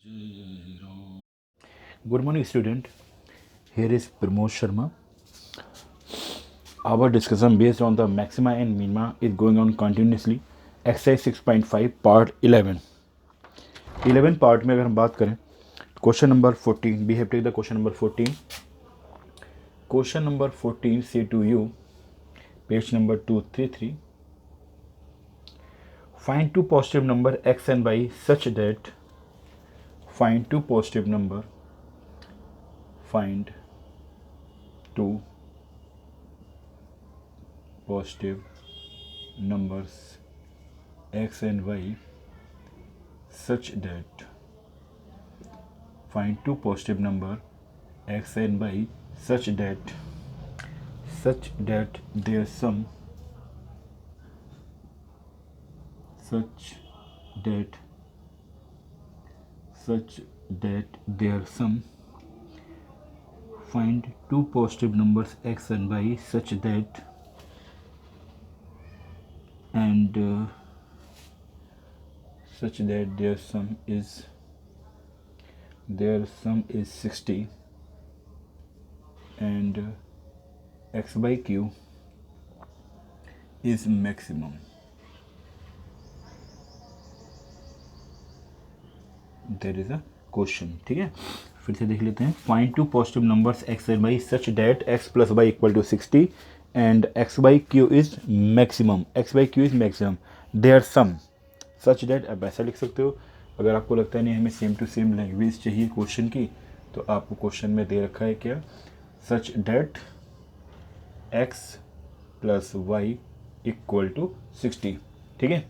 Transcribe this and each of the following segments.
Good morning, student. Here is Pramod Sharma. Our discussion based on the maxima and minima is going on continuously. Exercise 6.5 part 11. 11 part में अगर हम बात करें question number 14, we have taken the question number 14. Question number 14 say to you, page number 233. Find two positive number x and y such that find two positive number find two positive numbers x and y such that find two positive number x and y such that their sum find two positive numbers x and y such that their sum is 60 and x by q is maximum. There is a question. ठीक है, फिर से देख लेते हैं. Find two positive numbers x and y such that x plus y equal to 60 and x by q is maximum. X by q is maximum. There some such that. अब ऐसा लिख सकते हो. अगर आपको लगता है नहीं हमें सेम टू सेम लैंग्वेज चाहिए क्वेश्चन की, तो आपको क्वेश्चन में दे रखा है क्या, such that x plus y equal to 60. ठीक है,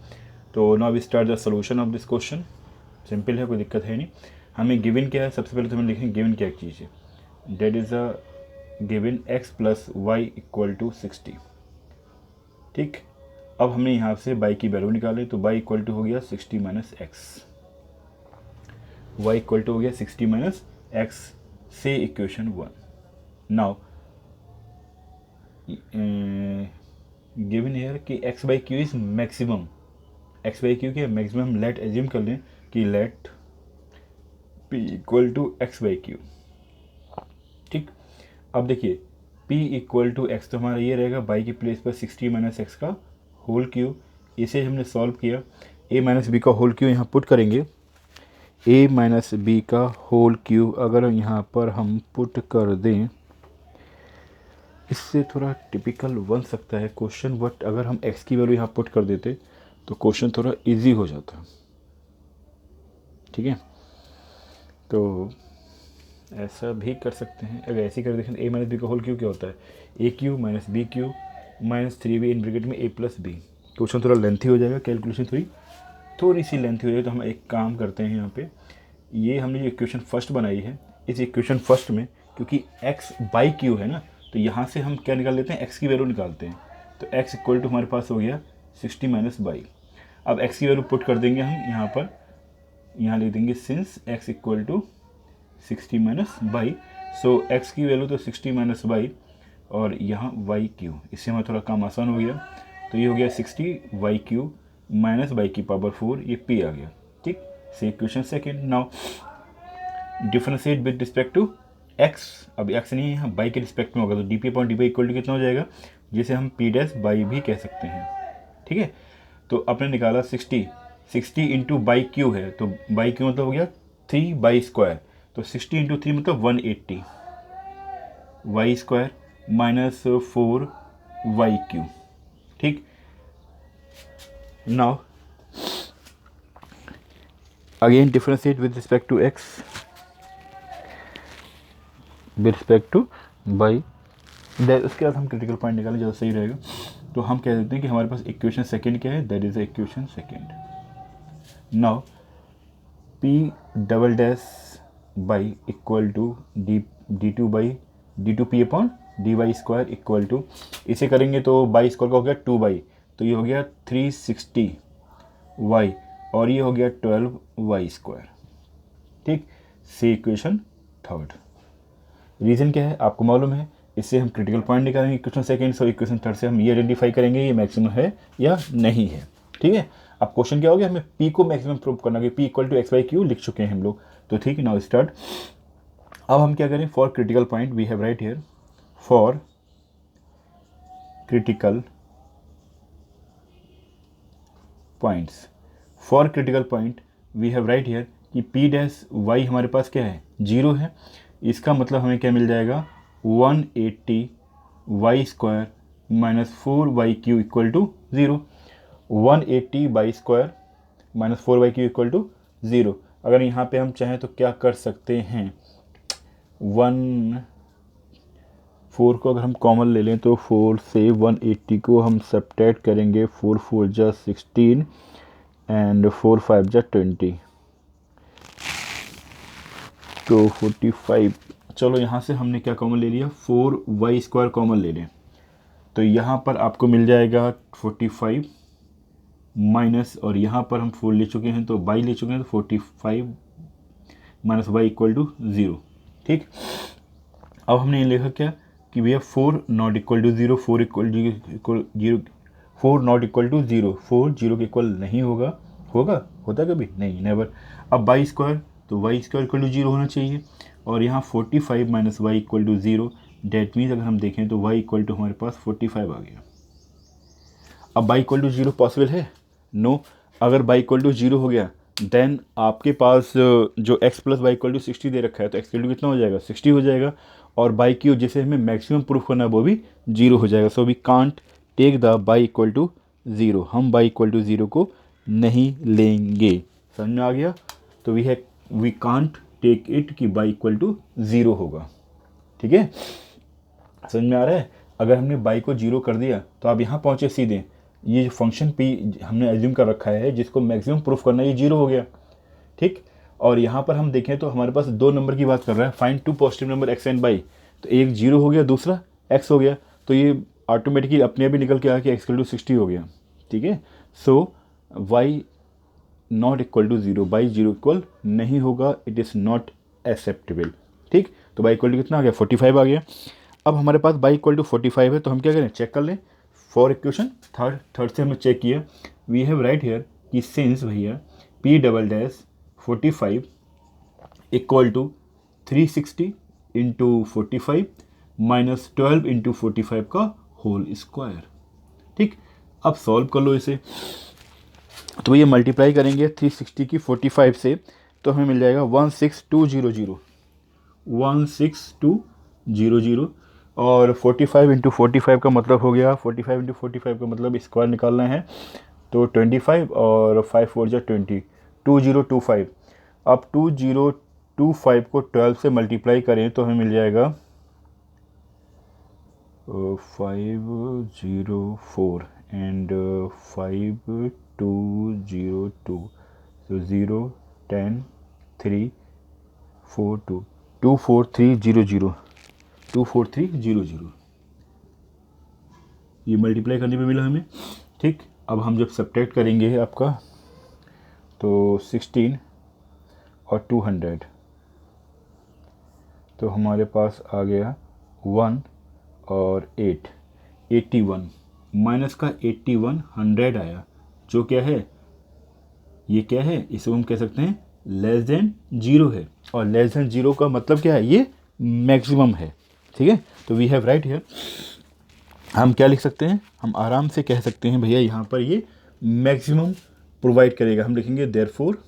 तो now we start the solution of this question. Simple है, कोई दिक्कत है नहीं. हमें गिवन क्या है, सबसे पहले तो हमें लिखेंगे गिवन क्या चीज़ है. That is a given x plus y equal to 60. ठीक, अब हमने यहाँ से y की वैल्यू निकाली, तो y इक्वल टू हो गया 60 minus x. Y equal to हो गया 60 माइनस एक्स से इक्वेशन 1. नाउ गिवन हेयर कि x by q is maximum. x by q क्या मैक्सिमम. लेट एज्यूम कर लें कि let p equal to x by q. ठीक, अब देखिए p इक्वल टू एक्स, तो हमारा ये रहेगा y की प्लेस पर 60 माइनस एक्स का होल क्यू. इसे हमने सॉल्व किया. a माइनस बी का होल क्यू यहाँ पुट करेंगे. a माइनस बी का होल क्यू अगर यहाँ पर हम पुट कर दें, इससे थोड़ा टिपिकल बन सकता है क्वेश्चन, बट अगर हम x की वैल्यू यहाँ पुट कर देते तो क्वेश्चन थोड़ा इजी हो जाता. ठीक है, तो ऐसा भी कर सकते हैं. अगर ऐसे कर देखें तो a माइनस बी का होल क्यू क्या होता है, A cube minus B cube minus 3b in bracket में a प्लस बी. क्वेश्चन थोड़ा लेंथी हो जाएगा, कैलकुलेशन थोड़ी सी लेंथी हो जाएगी. तो हम एक काम करते हैं, यहाँ पे ये हमने जो इक्वेशन फर्स्ट बनाई है, इस इक्वेशन फर्स्ट में क्योंकि x बाई क्यू है ना, तो यहाँ से हम क्या निकाल लेते हैं, x की वैल्यू निकालते हैं. तो x इक्वल टू हमारे पास हो गया 60 माइनस बाई. अब x की वैल्यू पुट कर देंगे हम यहाँ पर, यहाँ लिख देंगे since x equal to 60 minus y. So x की वैल्यू तो 60 माइनस बाई और यहाँ वाई क्यू. इससे हमारा थोड़ा काम आसान हो गया. तो ये हो गया 60 वाई क्यू माइनस बाई की पावर 4, ये p आ गया. ठीक, से equation second. Now differentiate with respect to x. अब x नहीं है यहाँ, बाई के रिस्पेक्ट में होगा, तो d P upon d y equal to कितना हो जाएगा, जिसे हम p डैश बाई भी कह सकते हैं. ठीक है, तो आपने निकाला 60 इंटू बाई क्यू है, तो बाई क्यू मतलब हो गया 3 बाई स्क्वायर. तो 60 इंटू 3 मतलब 180 Y square minus 4 Y cube. ठीक, now again differentiate with respect to X, with respect to Y. उसके बाद हम क्रिटिकल पॉइंट निकालें, ज़्यादा सही रहेगा. तो हम कह देते हैं कि हमारे पास इक्वेशन सेकेंड क्या है, that is the equation second. Now p double dash by equal to d two y d two p upon D y square equal to, इसे करेंगे तो बाई स्क्वायर का हो गया 2 बाई, तो ये हो गया 360 वाई और ये हो गया 12 वाई स्क्वायर. ठीक, से इक्वेशन थर्ड. रीज़न क्या है आपको मालूम है, इससे हम क्रिटिकल पॉइंट निकालेंगे equation second. So equation third से हम ये आइडेंटिफाई करेंगे ये मैक्सिमम है या नहीं है. ठीक है, अब क्वेश्चन क्या हो गया, हमें पी को मैक्सिमम प्रूव करना है, p equal to x by q लिख चुके हैं हम लोग, तो ठीक है, नाउ स्टार्ट। अब हम क्या करें, for critical point we have write here, for critical points, for critical point we have write here कि पी डैश वाई हमारे पास क्या है, 0 है। इसका मतलब हमें क्या मिल जाएगा, 180 Y square minus 4y³ equal to 0, 180 Y square minus 4y³ equal to 0। अगर यहाँ पे हम चाहें तो क्या कर सकते हैं, 4 को अगर हम कॉमन ले लें तो 4 से 180 को हम सब्ट्रैक्ट करेंगे, 4 4 जा 16 एंड 4 5 जा 20, तो 45। चलो यहाँ से हमने क्या कॉमन ले लिया, 4y स्क्वायर कॉमन ले लें, तो यहाँ पर आपको मिल जाएगा 45 माइनस, और यहाँ पर हम 4 ले चुके हैं तो y ले चुके हैं, तो 45 माइनस y इक्वल टू 0। ठीक, अब हमने ये लिखा क्या कि भैया 4 not equal to 0, 4 equal 0, 4 not equal to 0, 4 0 के इक्वल नहीं होगा, होता कभी नहीं, नेवर। अब y स्क्वायर, तो y स्क्वायर इक्वल टू 0 होना चाहिए, और यहाँ 45 minus y equal to 0, that means अगर हम देखें तो y इक्वल टू हमारे पास 45 आ गया। अब y इक्वल टू 0 पॉसिबल है, नो। अगर y इक्वल टू 0 हो गया देन आपके पास जो x plus y equal to 60 दे रखा है, तो x इक्वल टू कितना हो जाएगा, 60 हो जाएगा, और बाई क्यू जिसे हमें मैक्सिमम प्रूफ करना है वो भी 0 हो जाएगा। So we can't take the y equal to 0, हम बाई इक्वल टू 0 को नहीं लेंगे, समझ में आ गया। तो वी कांट टेक इट कि बाई इक्वल टू 0 होगा, ठीक है, समझ में आ रहा है। अगर हमने बाई को 0 कर दिया तो आप यहाँ पहुँचे सीधे, ये जो फंक्शन पी हमने एज्यूम कर रखा है जिसको मैक्सिमम प्रूफ करना है, ये 0 हो गया, ठीक। और यहाँ पर हम देखें तो हमारे पास 2 नंबर की बात कर रहा है, find 2 positive number x and by, तो एक 0 हो गया, दूसरा x हो गया, तो ये ऑटोमेटिकली अपने आप ही निकल के आया कि x इक्वल टू 60 हो गया, ठीक है। So y not equal to 0, y 0 equal नहीं होगा, इट इज़ नॉट एक्सेप्टेबल, ठीक। तो बाई इक्वल टू कितना आ गया, 45 आ गया। अब हमारे पास बाई इक्वल टू 45 है, तो हम क्या करें, चेक कर लें। फॉर इक्वेशन थर्ड से हमने चेक किया, वी हैव राइट हियर कि सिंस भैया p double dash 45 equal to 360 into 45 minus 12 into 45 का होल स्क्वायर, ठीक। अब सॉल्व कर लो इसे, तो ये मल्टीप्लाई करेंगे 360 की 45 से, तो हमें मिल जाएगा 16200, 16200, और 45 इंटू 45 का मतलब हो गया, 45 इंटू 45 का मतलब स्क्वायर निकालना है, तो 25 और 5 4 जा 20, 2025। अब 2025 को 12 से मल्टीप्लाई करें तो हमें मिल जाएगा 504 एंड 5202, so 0 10 3 4 2 24300, 24300, ये मल्टीप्लाई करने पे मिला हमें, ठीक। अब हम जब सब्ट्रैक्ट करेंगे आपका, तो 16 और 200, तो हमारे पास आ गया 1 और 8, 81 माइनस का 81 100 आया, जो क्या है, ये क्या है, इसे हम कह सकते हैं लेस देन 0 है, और लेस देन 0 का मतलब क्या है, ये मैक्सिमम है, ठीक है। तो वी हैव राइट हियर, हम क्या लिख सकते हैं, हम आराम से कह सकते हैं भैया यहाँ पर ये मैक्सिमम प्रोवाइड करेगा। हम लिखेंगे therefore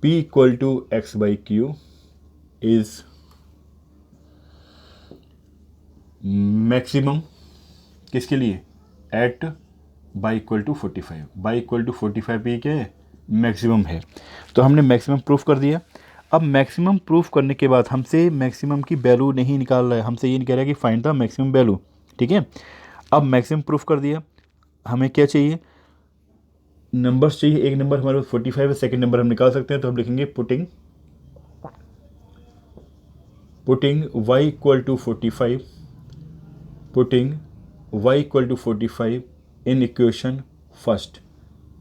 p equal to x by q is maximum, किसके लिए, at y equal to 45, y equal to 45 पे क्या है, मैक्सिमम है। तो हमने मैक्सिमम प्रूफ कर दिया। अब मैक्सिमम प्रूफ करने के बाद हमसे मैक्सिमम की वैल्यू नहीं निकाल रहा है, हमसे ये नहीं कह रहा है कि फाइंड द मैक्सिमम वैल्यू, ठीक है। अब मैक्सिमम प्रूफ कर दिया, हमें क्या चाहिए, नंबर्स चाहिए। एक नंबर हमारे पास 45 है, सेकेंड नंबर हम निकाल सकते हैं, तो हम लिखेंगे putting y equal to 45, putting y equal to 45 in equation first.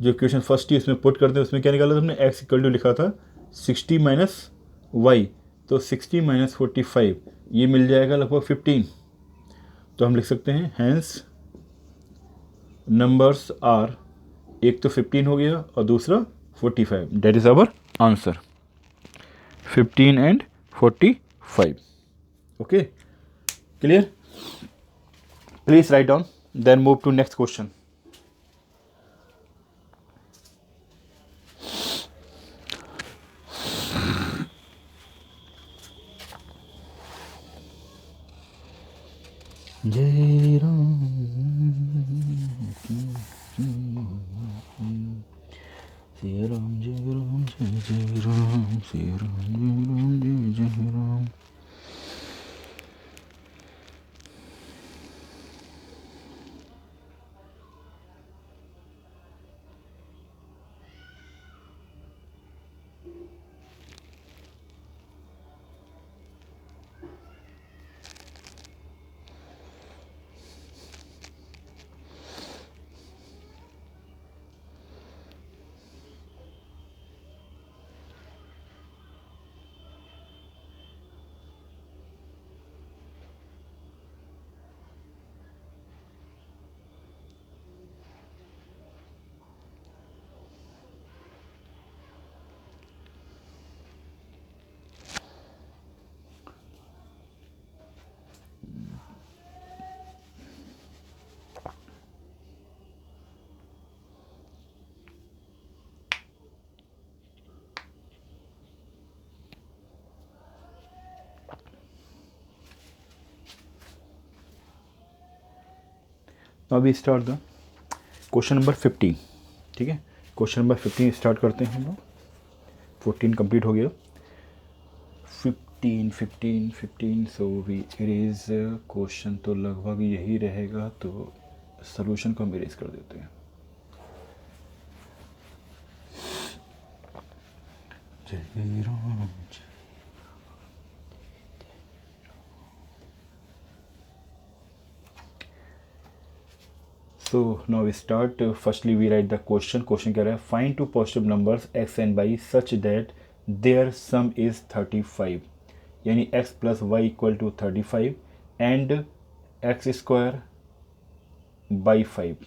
जो इक्वेशन फर्स्ट थी उसमें पुट करते हैं, उसमें क्या निकाला हमने, x इक्वल टू लिखा था 60 माइनस वाई, तो 60 माइनस 45 ये मिल जाएगा लगभग 15। तो हम लिख सकते हैं हैंस नंबर्स आर एक तो 15 हो गया और दूसरा 45, that is our answer, 15 and 45. Okay, clear? Please write down, then move to next question. जय राम जय राम जय राम जय जय राम जय राम जय जय राम. तो अभी स्टार्ट द क्वेश्चन नंबर 15. ठीक है, क्वेश्चन नंबर 15 स्टार्ट करते हैं हम लोग. 14 कंप्लीट हो गया. 15 सो वी इरेज क्वेश्चन तो लगभग यही रहेगा, तो सॉल्यूशन को हम इरेज कर देते हैं. जय Ram. So now we start. Firstly we write the question. Question कह रहा है find two positive numbers x and y such that their sum is 35. यानी x plus y equal to 35 and x square by 5.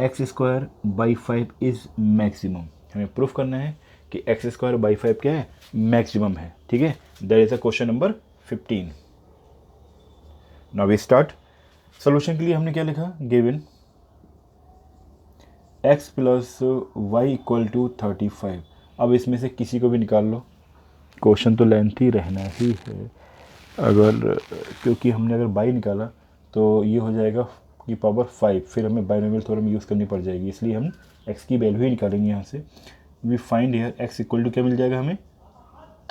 x square by 5 is maximum. हमें proof करना है कि x square by 5 क्या है, मैक्सिमम है. ठीक है, that is a question number 15. Now we start. Solution के लिए हमने क्या लिखा, given x plus y equal to 35. अब इसमें से किसी को भी निकाल लो, क्वेश्चन तो लेंथी रहना ही है. अगर क्योंकि हमने अगर बाई निकाला तो ये हो जाएगा की पावर 5, फिर हमें बाइनोमियल थ्योरम यूज़ करनी पड़ जाएगी, इसलिए हम x की वैल्यू ही निकालेंगे यहाँ से. We find here x equal to क्या मिल जाएगा हमें,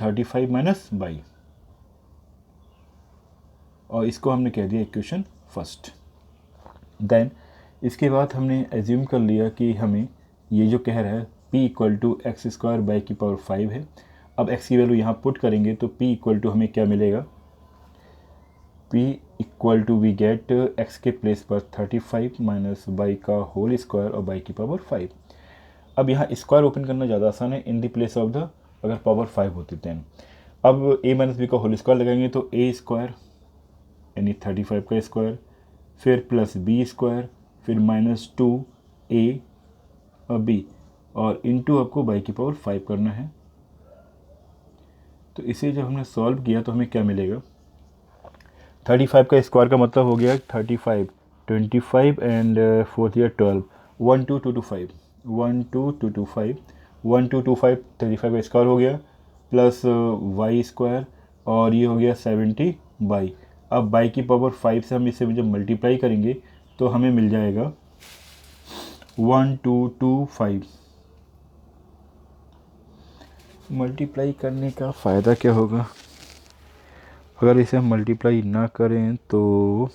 35 माइनस बाई, और इसको हमने कह दिया इक्वेशन फर्स्ट. देन इसके बाद हमने एज्यूम कर लिया कि हमें ये जो कह रहा है p equal to x square y की पावर 5 है. अब x की वैल्यू यहाँ पुट करेंगे तो p इक्वल टू हमें क्या मिलेगा, p equal to we get x के प्लेस पर 35 माइनस बाई का होल स्क्वायर और बाई की पावर 5. अब यहाँ स्क्वायर ओपन करना ज़्यादा आसान है, in the place of the अगर पावर 5 होती दैन. अब a माइनस बी का होल स्क्वायर लगाएंगे तो a स्क्वायर यानी 35 का स्क्वायर, फिर प्लस बी स्क्वायर, फिर माइनस 2a और b, और इनटू आपको बाई की पावर 5 करना है. तो इसे जब हमने सॉल्व किया तो हमें क्या मिलेगा, 35 का स्क्वायर का मतलब हो गया 35, 25 एंड 4 12, 12225, 12225, 1225, 35 का स्क्वायर हो गया प्लस वाई स्क्वायर, और ये हो गया 70 बाई. अब बाई की पावर 5 से हम इसे जब मल्टीप्लाई करेंगे तो हमें मिल जाएगा 1225. मल्टीप्लाई करने का फ़ायदा क्या होगा, अगर इसे हम मल्टीप्लाई ना करें तो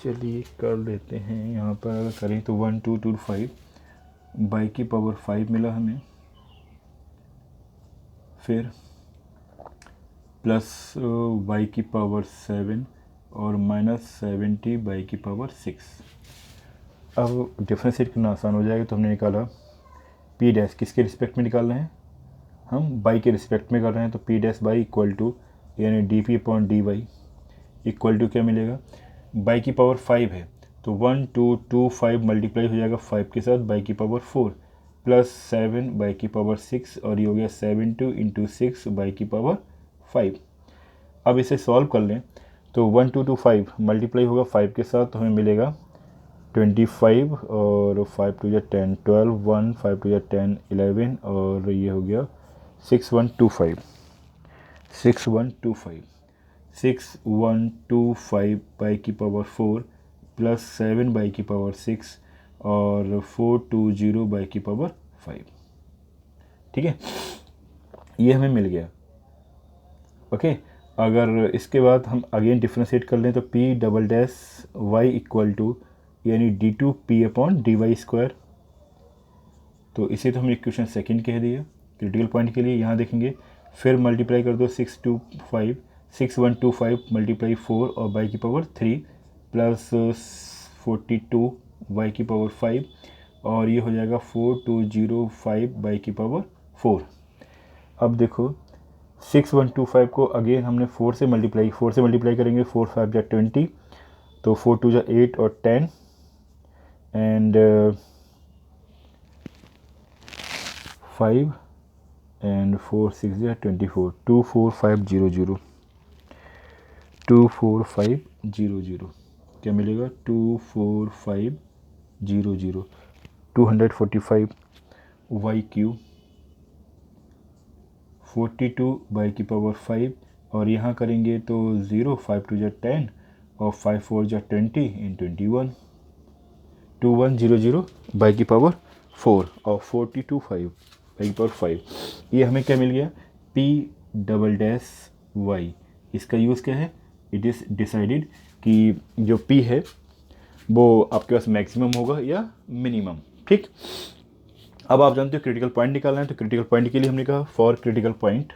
चलिए कर लेते हैं. यहाँ पर अगर करें तो 1225 बाई की पावर 5 मिला हमें, फिर प्लस बाई की पावर 7 और माइनस 70 बाई की पावर 6. अब डिफ्रेंशिएट करना आसान हो जाएगा, तो हमने निकाला पी डैश किसके रिस्पेक्ट में निकाल रहे हैं, हम बाई के रिस्पेक्ट में कर रहे हैं, तो P dash by equal to यानी D P upon D Y equal to क्या मिलेगा, बाई की पावर 5 है तो 1 2 2 5 मल्टीप्लाई हो जाएगा 5 के साथ बाई की पावर 4 प्लस 7 बाई की पावर 6 और ये हो गया 7 इंटू 6 बाई की पावर 5। अब इसे सॉल्व कर लें तो 1 2 2 5 मल्टीप्लाई होगा 5 के साथ तो हमें मिलेगा 25 और 5 टू या 10 12 1 5 टू या 10 11 और ये हो गया 6125 6125 6125 बाई की पावर 4 प्लस 7 बाई की पावर 6 और 420 बाई की पावर 5। ठीक है, ये हमें मिल गया। ओके, अगर इसके बाद हम अगेन डिफ्रेंशिएट कर लें तो p double dash y equal to यानी d2p अपॉन dy स्क्वायर, तो इसे तो हमने इक्वेशन सेकंड कह दिया क्रिटिकल पॉइंट के लिए। यहाँ देखेंगे फिर मल्टीप्लाई कर दो 6125 मल्टीप्लाई 4 और बाई की पावर 3 प्लस 42 बाई की पावर 5 और ये हो जाएगा 4205 बाई की पावर 4। अब देखो 6125 को अगेन हमने 4 से मल्टीप्लाई करेंगे, 4 5 जा 20 तो 4 2 जा 8 और 10 एंड 5 एंड 4 6 जा 24 24500 24500 क्या मिलेगा 24500 245 वाई क्यू 42 बाई की पावर 5 और यहाँ करेंगे तो 0 5 2 जा 10 और 5 4 जा 20 इन 21 2100 बाई की पावर 4 और 42 5 बाई की पावर 5। ये हमें क्या मिल गया p डबल डैश y। इसका यूज़ क्या है, इट इज़ डिसाइडेड कि जो p है वो आपके पास मैक्सिमम होगा या मिनिमम। ठीक, अब आप जानते हो क्रिटिकल पॉइंट निकालना है, तो क्रिटिकल पॉइंट के लिए हमने कहा for critical point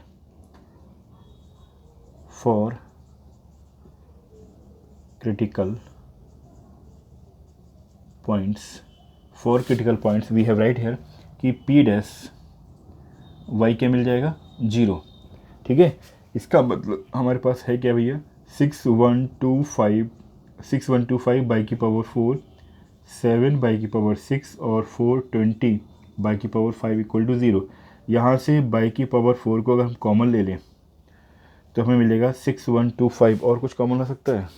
we have write here कि p डैश y क्या मिल जाएगा 0। ठीक है, इसका मतलब हमारे पास है क्या भैया 6125 बाई की पावर 4 7 बाई की पावर 6 और 420 बाई की पावर 5 इक्वल टू 0। यहाँ से बाई की पावर 4 को अगर हम कॉमन ले लें तो हमें मिलेगा 6125 और कुछ कॉमन हो सकता है।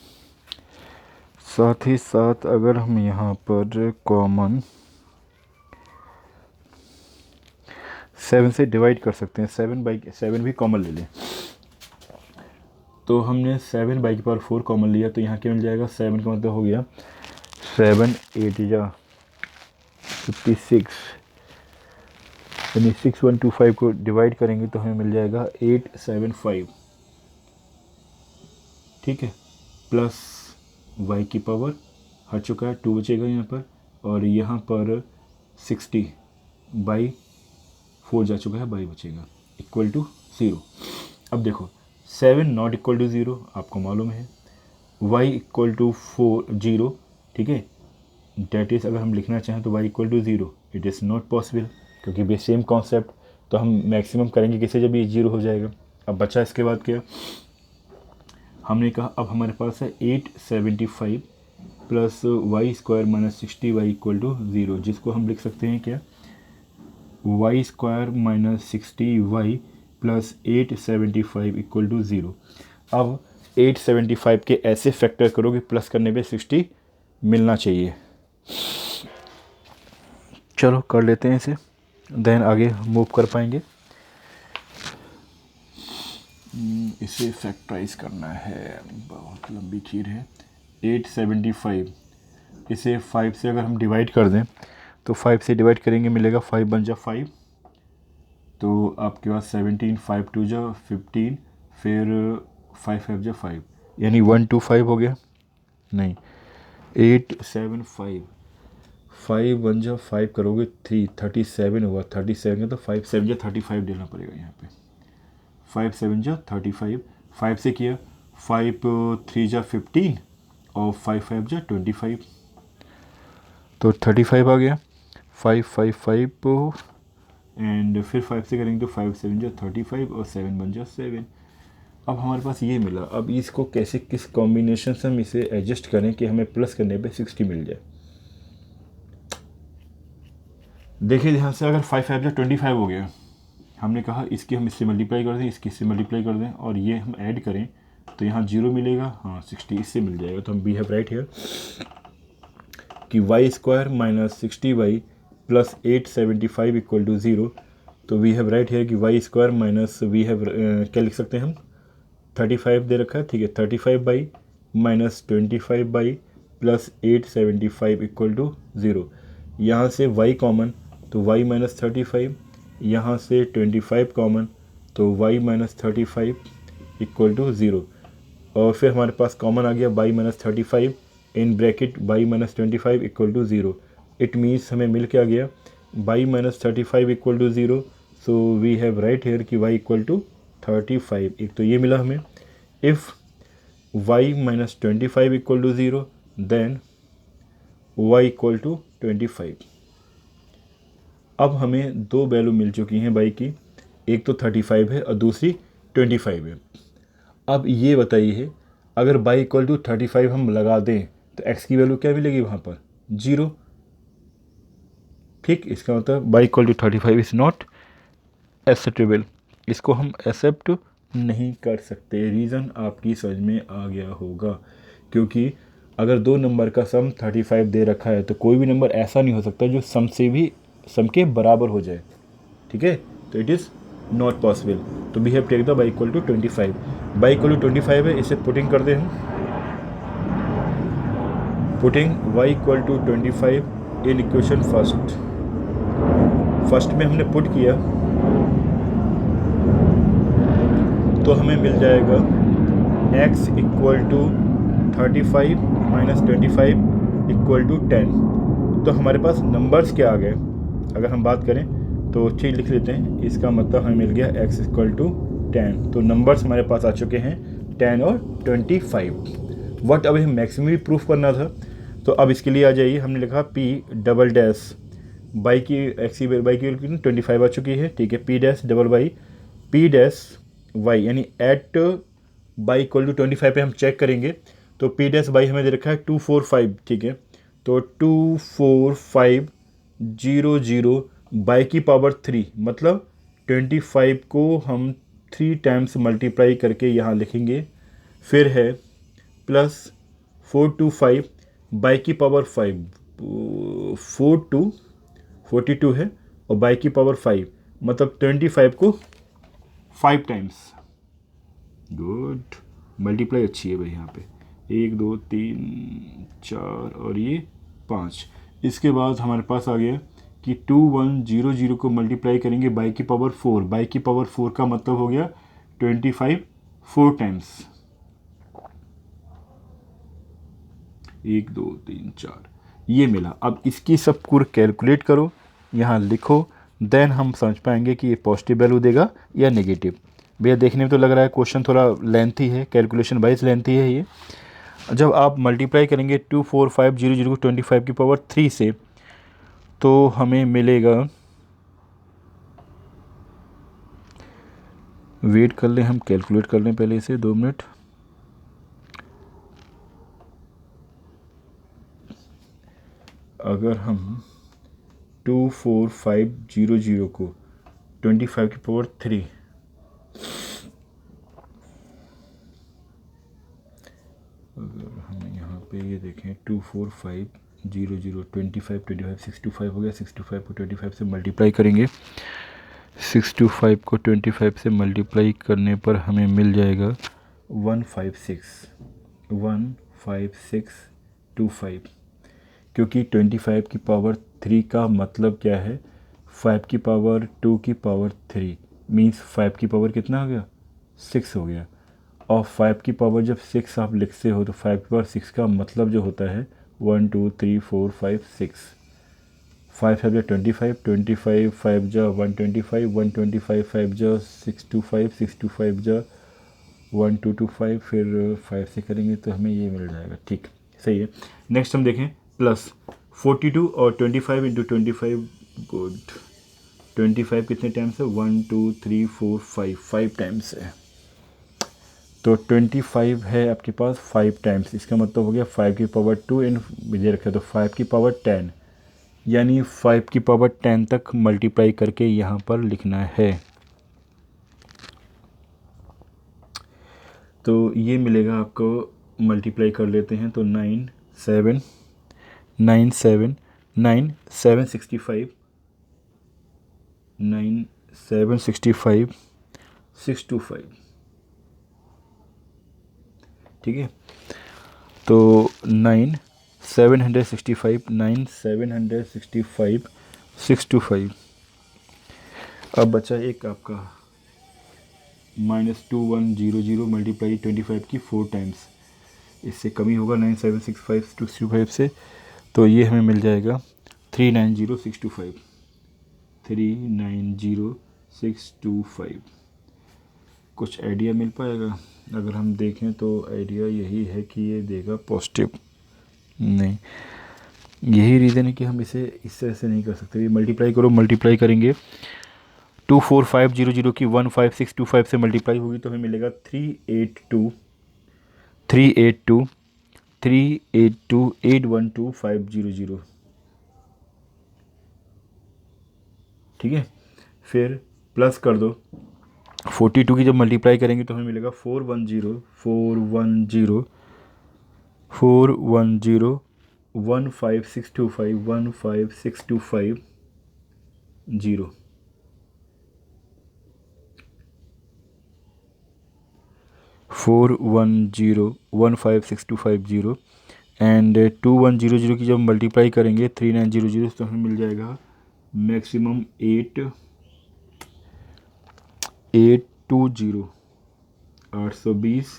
साथ ही साथ अगर हम यहाँ पर कॉमन 7 से डिवाइड कर सकते हैं, 7 भी कॉमन ले लें तो हमने 7 बाई की पावर 4 कॉमन लिया तो यहाँ क्या मिल जाएगा 7 का मतलब हो गया 7 8 जा 56 यानी 6125 को डिवाइड करेंगे तो हमें मिल जाएगा 875। ठीक है, प्लस y की पावर हट चुका है 2 बचेगा यहाँ पर और यहाँ पर 60 बाई 4 जा चुका है बाई बचेगा इक्वल टू 0। अब देखो 7 नॉट इक्वल टू 0 आपको मालूम है, y इक्वल टू 0। ठीक है, डेट इज़ अगर हम लिखना चाहें तो y equal to 0 it is not possible क्योंकि बे सेम कॉन्सेप्ट, तो हम मैक्सिमम करेंगे किसे जब ये 0 हो जाएगा। अब बचा इसके बाद क्या, हमने कहा अब हमारे पास है 875 plus y square minus 60 y equal to 0, जिसको हम लिख सकते हैं क्या y square minus 60 y plus 875 equal to 0। अब 875 के ऐसे फैक्टर करो कि प्लस करने पे 60 मिलना चाहिए। चलो कर लेते हैं इसे, देन आगे मूव कर पाएंगे। इसे फैक्टराइज करना है, बहुत लंबी खीर है। 875 इसे 5 से अगर हम डिवाइड कर दें तो 5 से डिवाइड करेंगे मिलेगा 5 बन जा 5 तो आपके पास 17 5 2 जा 15 फिर 5 5 जा 5 यानी 125 हो गया, नहीं 875 5 बन जा 5 करोगे 37 हुआ, 37 का तो 5 7 जा 35 देना पड़ेगा यहाँ पे। 5 7 जा 35, 5 से किया 5 3 जा 15 और 5 5 जा 25 तो 35 आ गया। 5 5 5 एंड फिर 5 से करेंगे तो 5 7 जा 35 और 7 बन जा 7 अब हमारे पास ये मिला। अब इसको कैसे, किस कॉम्बिनेशन से हम इसे एडजस्ट करें कि हमें प्लस करने पे 60 मिल जाए। देखिए ध्यान से, अगर 5 5 25 हो गया, हमने कहा इसकी हम इससे मल्टीप्लाई कर दें, इसकी इससे मल्टीप्लाई कर दें और ये हम ऐड करें तो यहाँ 0 मिलेगा, हाँ 60 इससे मिल जाएगा। तो हम वी हैव राइट हियर कि y square minus 60y plus 875 equal to 0। तो वी हैव राइट हियर कि y square minus we have क्या लिख सकते हैं हम, 35 दे रखा है, ठीक है, 35 माइनस 25 प्लस 875 इक्वल टू 0। यहाँ से y कॉमन तो y माइनस 35, यहाँ से 25 कॉमन तो y माइनस 35 इक्वल टू 0। और फिर हमारे पास कॉमन आ गया y minus 35 in bracket y minus 25 equal to 0। It means हमें मिल के आ गया y minus 35 equal to 0। So we have write here कि y इक्वल टू 35। एक तो ये मिला हमें। If y minus 25 equal to 0 then y equal to 25। अब हमें दो वैल्यू मिल चुकी हैं y की, एक तो 35 है और दूसरी 25 है। अब ये बताइए, अगर y इक्वल टू 35 हम लगा दें तो x की वैल्यू क्या मिलेगी वहाँ पर, 0। ठीक, इसका मतलब y equal to 35 is not acceptable, इसको हम एक्सेप्ट नहीं कर सकते। रीज़न आपकी समझ में आ गया होगा, क्योंकि अगर दो नंबर का सम 35 दे रखा है तो कोई भी नंबर ऐसा नहीं हो सकता जो सम के बराबर हो जाए। ठीक है, तो इट इज़ नॉट पॉसिबल। तो we have take the y equal to 25। y equal to 25 है, इसे पुटिंग कर दें हम। Putting y equal to 25 in equation first में हमने पुट किया तो हमें मिल जाएगा x equal to 35 minus 25 equal to 10। तो हमारे पास नंबर्स क्या आ गए, अगर हम बात करें तो ठीक लिख लेते हैं। इसका मतलब हमें मिल गया x इक्वल टू 10। तो नंबर्स हमारे पास आ चुके हैं 10 और 25। वट अब हमें मैक्सिमम भी प्रूफ करना था, तो अब इसके लिए आ जाइए। हमने लिखा p डबल डैश बाई की एक्स की बाई की 25 आ चुकी है, ठीक है। p dash double by p dash y यानी एट बाई इक्वल टू 25 पे हम चेक करेंगे तो p डैश बाई हमें दे रखा है 245, ठीक है। तो 24500 बाई की पावर 3 मतलब 25 को हम 3 टाइम्स मल्टीप्लाई करके यहाँ लिखेंगे। फिर है प्लस 425 बाई की पावर 5, 42 है और बाई की पावर 5 मतलब 25 को 5 टाइम्स। गुड, मल्टीप्लाई अच्छी है भाई यहाँ पे, 1 2 3 4 और ये 5। इसके बाद हमारे पास आ गया कि 2100 को मल्टीप्लाई करेंगे बाई की पावर 4। बाई की पावर 4 का मतलब हो गया 25 4 टाइम्स, 1 2 3 4 ये मिला। अब इसकी सब कुछ कैलकुलेट करो, यहाँ लिखो, देन हम समझ पाएंगे कि ये पॉजिटिव वैल्यू देगा या नेगेटिव। भैया देखने में तो लग रहा है क्वेश्चन थोड़ा लेंथी है, कैलकुलेशन वाइज लेंथी है ये। जब आप मल्टीप्लाई करेंगे 24500 को 25 की पावर 3 से तो हमें मिलेगा, वेट कर लें, हम कैलकुलेट कर लें पहले इसे 2 मिनट। अगर हम 24500 को 25 की पावर 3 अगर हम यहाँ पे ये देखें 24500 25 625 हो गया। 625 को 25 से मल्टीप्लाई करेंगे, 625 को 25 से मल्टीप्लाई करने पर हमें मिल जाएगा 15625, क्योंकि 25 की पावर 3 का मतलब क्या है, 5 की पावर 2 की पावर 3 मीन्स 5 की पावर कितना हो गया, 6 हो गया। और 5 की पावर जब 6 आप लिखते हो तो 5 की पावर 6 का मतलब जो होता है 1 2 3 4 5 6। 5 5 जा 25, 25 5 जा 125, 125 5 जा 625, 625 जा 1225, फिर 5 से करेंगे तो हमें ये मिल जाएगा। ठीक, सही है। नेक्स्ट हम देखें प्लस 42 और 25 इंटू 25, गुड। 25 कितने टाइम्स है, 1 2 3 4 5 टाइम्स है। तो 25 है आपके पास 5 टाइम्स, इसका मतलब हो गया 5 की पावर 2 इन दे रखे तो 5 की पावर 10, यानी 5 की पावर 10 तक मल्टीप्लाई करके यहाँ पर लिखना है। तो ये मिलेगा आपको, मल्टीप्लाई कर लेते हैं तो 9 7 9 7 9 7 65 9 7 65 625, ठीक है। तो 9 765 9 765 625। अब बचा एक आपका -2100 मल्टीप्लाई 25 की 4 टाइम्स, इससे कमी होगा 9765 625 से, तो ये हमें मिल जाएगा 390625 390625। कुछ आइडिया मिल पाएगा? अगर हम देखें तो आइडिया यही है कि ये देगा पॉजिटिव, नहीं, यही रीज़न है कि हम इसे इस तरह से नहीं कर सकते। मल्टीप्लाई करो, मल्टीप्लाई करेंगे 24500 की 15625 से मल्टीप्लाई होगी तो हमें मिलेगा 382 382 382 812500, ठीक है। फिर प्लस कर दो, 42 की जब मल्टीप्लाई करेंगे तो हमें मिलेगा 410 410 410 15625 15625 0, 410 15625 एंड 2100 की जब मल्टीप्लाई करेंगे 3900 तो हमें मिल जाएगा मैक्सिमम 820 820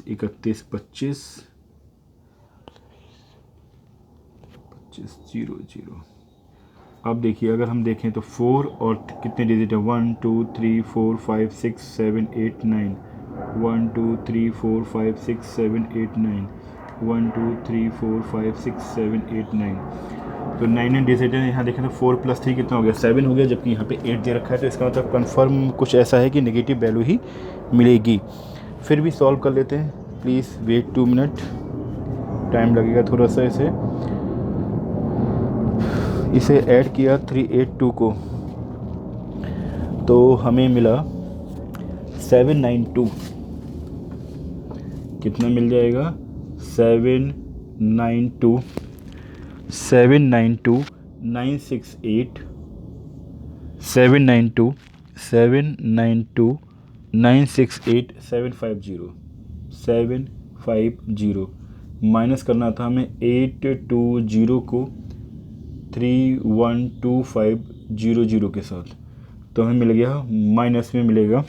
31 25 2500। अब देखिए, अगर हम देखें तो 4 और कितने डिजिट है, 1 2 3 4 5 6 7 8 9 1 2 3 4 5 6 7 8 9 1 2 3 4 5 6 7 8 9, तो 9 डिजिट है। यहाँ देखें तो 4 + 3 कितना हो गया, 7 हो गया, जबकि यहाँ पे 8 दे रखा है, तो इसका मतलब कन्फर्म कुछ ऐसा है कि नेगेटिव वैल्यू ही मिलेगी। फिर भी सॉल्व कर लेते हैं, प्लीज़ वेट 2 मिनट, टाइम लगेगा थोड़ा सा। इसे ऐड किया 382 को, तो हमें मिला 792, कितना मिल जाएगा 792 792 968 792 792 968 750 750। माइनस करना था हमें 820 को 312500 के साथ, तो हमें मिल गया माइनस में मिलेगा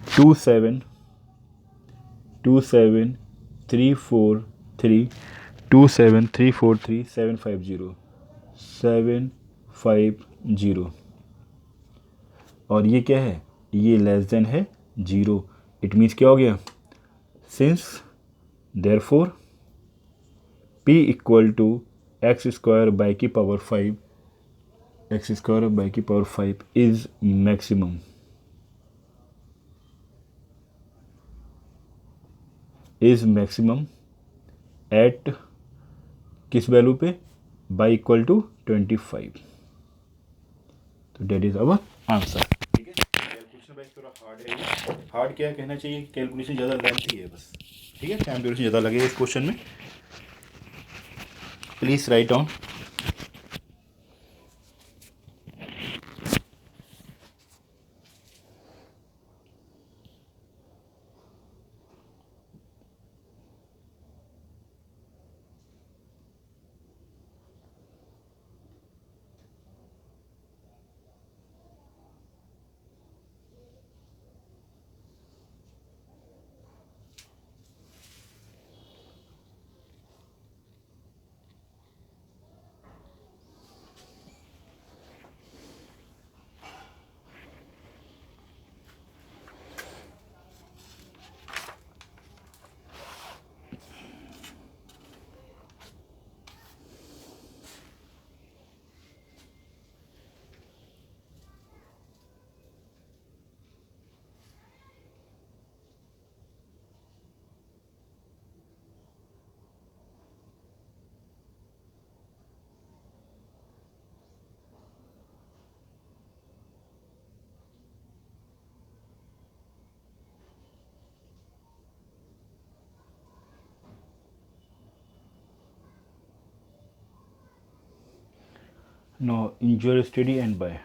27 27343 27343 750 750। और ये क्या है, ये लेस देन है 0। इट मीन्स क्या हो गया, since therefore p equal to x² y की पावर 5 x² बाई की power 5 is maximum, is maximum at किस वैल्यू पे, बाई इक्वल टू 25। तो डेट इज अवर आंसर, ठीक है। कैलकुलेशन भाई थोड़ा हार्ड है, हार्ड क्या कहना चाहिए कि कैलकुलेशन ज़्यादा लेंथी है बस, ठीक है, टाइम ड्यूरेशन ज़्यादा लगेगा इस क्वेश्चन में। Please write down. Now enjoy your study and bye.